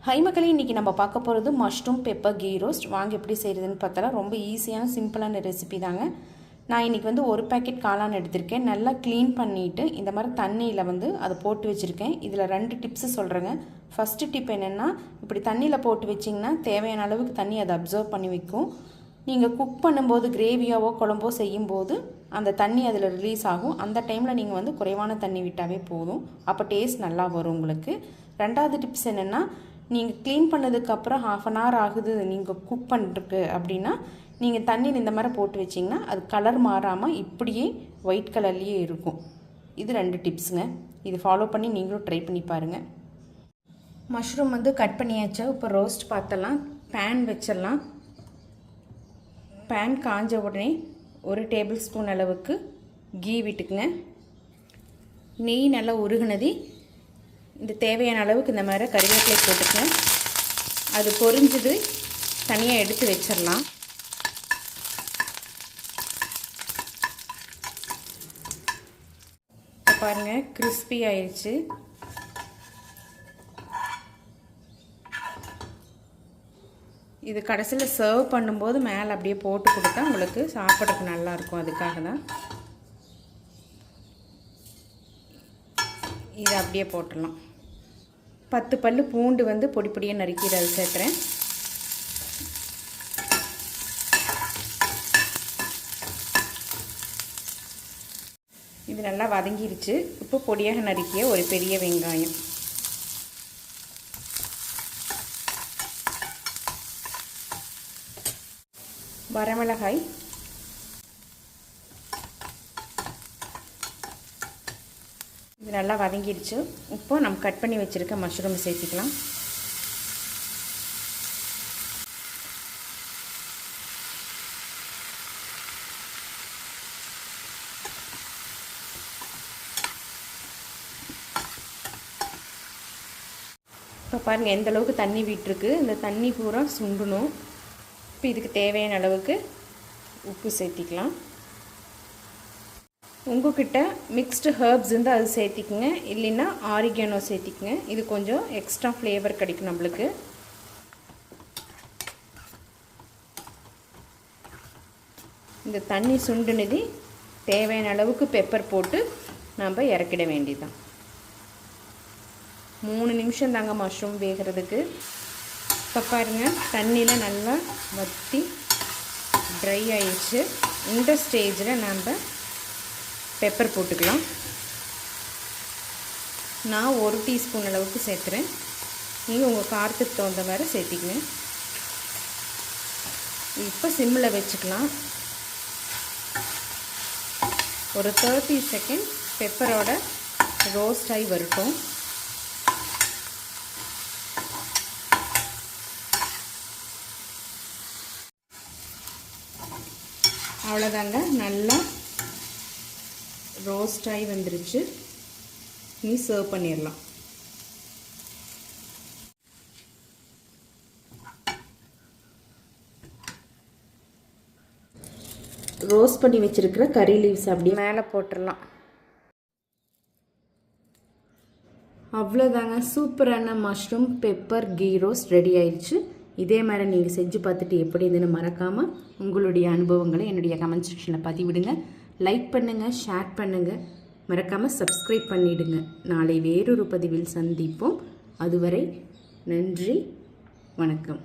High மக்களே, இன்றைக்கி நம்ம பார்க்க போகிறது மஷ்ரூம் பெப்பர் கீ ரோஸ்ட். வாங்க எப்படி செய்கிறதுன்னு பார்த்தா ரொம்ப ஈஸியான சிம்பிளான ரெசிபி தாங்க. நான் இன்றைக்கி ஒரு பேக்கெட் காளான் எடுத்திருக்கேன். நல்லா க்ளீன் பண்ணிவிட்டு இந்த மாதிரி தண்ணியில் அதை போட்டு வச்சுருக்கேன். இதில் 2 டிப்ஸு சொல்கிறேங்க. ஃபஸ்ட்டு டிப் என்னென்னா, இப்படி தண்ணியில் போட்டு வச்சிங்கன்னா தேவையான அளவுக்கு தண்ணி அதை அப்சர்வ் பண்ணி வைக்கும். நீங்கள் குக் பண்ணும்போது கிரேவியாவோ குழம்போ செய்யும்போது அந்த தண்ணி அதில் ரிலீஸ் ஆகும். அந்த டைமில் நீங்கள் குறைவான தண்ணி விட்டாவே போதும். அப்போ டேஸ்ட் நல்லா வரும் உங்களுக்கு. 2வது டிப்ஸ் என்னென்னா, நீங்கள் க்ளீன் பண்ணதுக்கப்புறம் 1/2 hour ஆகுது நீங்கள் குக் பண்ணுறதுக்கு அப்படின்னா, நீங்கள் தண்ணியில் இந்த மாதிரி போட்டு வச்சிங்கன்னா அது கலர் மாறாமல் இப்படியே ஒயிட் கலர்லேயே இருக்கும். இது 2 டிப்ஸுங்க. இது ஃபாலோ பண்ணி நீங்களும் ட்ரை பண்ணி பாருங்கள். மஷ்ரூம் கட் பண்ணியாச்சா. இப்போ ரோஸ்ட் பார்த்தலாம். பேன் வச்சிடலாம். பேன் காஞ்ச உடனே 1 டேபிள் ஸ்பூன் அளவுக்கு கீ விட்டுக்குங்க. நெய் நல்லா உருகுனது இந்த தேவையான அளவுக்கு இந்த மாதிரி கறிவேப்பிலை போட்டுக்கங்க. அது பொரிஞ்சது தனியாக எடுத்து வச்சிடலாம். பாருங்கள், கிறிஸ்பி ஆயிடுச்சு. இது கடைசியில் சர்வ் பண்ணும்போது மேலே அப்படியே போட்டு கொடுத்தா உங்களுக்கு சாப்பிட்றதுக்கு நல்லாயிருக்கும். அதுக்காக தான் இதை அப்படியே போட்டுடலாம். 10 பல்லு பூண்டு பொடி பொடியாக நறுக்கி அதை சேர்த்துறேன். இது நல்லா வதங்கிருச்சு. இப்போ பொடியாக நறுக்கிய ஒரு பெரிய வெங்காயம், வரமிளகாய், இது நல்லா வதங்கிடுச்சு. இப்போ நம்ம கட் பண்ணி வச்சுருக்க மஷ்ரூம் சேர்த்திக்கலாம். இப்போ பாருங்கள் எந்த அளவுக்கு தண்ணி விட்டுருக்கு. இந்த தண்ணி பூரா சுண்டணும். இப்போ இதுக்கு தேவையான அளவுக்கு உப்பு சேர்த்திக்கலாம். உங்கள்கிட்ட மிக்ஸ்டு ஹர்ப்ஸ் இருந்தால் அது சேர்த்திக்குங்க. இல்லைன்னா ஆரிகேனோ சேர்த்திக்குங்க. இது கொஞ்சம் எக்ஸ்ட்ரா ஃப்ளேவர் கிடைக்கும் நம்மளுக்கு. இந்த தண்ணி சுண்டுனது தேவையான அளவுக்கு பெப்பர் போட்டு நம்ம இறக்கிட வேண்டியதுதான். 3 நிமிஷம் தாங்க மஷ்ரூம் வேகிறதுக்கு. இப்போ பாருங்கள், தண்ணியில் நல்லா வற்றி ட்ரை ஆயிடுச்சு. இந்த ஸ்டேஜில் நம்ம பெப்பர் போட்டுக்கலாம். நான் 1 டீஸ்பூன் அளவுக்கு சேர்த்துறேன். நீங்கள் உங்கள் காரத்துக்கு தகுந்த மாதிரி சேர்த்திக்கங்க. இப்போ சிம்மில் வச்சுக்கலாம். ஒரு 30 செகண்ட் பெப்பரோட ரோஸ்ட் ஆகி வரட்டும். அவ்வளோதாங்க, நல்லா ரோஸ்ட் ஆகி வந்துருச்சு. நீ சர்வ் பண்ணிடலாம். ரோஸ்ட் பண்ணி வச்சிருக்கிற கறி லீவ்ஸ் அப்படியே மேலே போட்டுடலாம். அவ்வளோதாங்க, சூப்பரான mushroom pepper ghee roast ready ஆயிடுச்சு. இதே மாதிரி நீங்கள் செஞ்சு பார்த்துட்டு எப்படி இதுன்னு மறக்காமல் உங்களுடைய அனுபவங்களை என்னுடைய கமெண்ட் செக்ஷனில் பதிவிடுங்க. லைக் பண்ணுங்கள், ஷேர் பண்ணுங்கள், மறக்காமல் சப்ஸ்கிரைப் பண்ணிவிடுங்க. நாளை வேறொரு பதிவில் சந்திப்போம். அதுவரை நன்றி, வணக்கம்.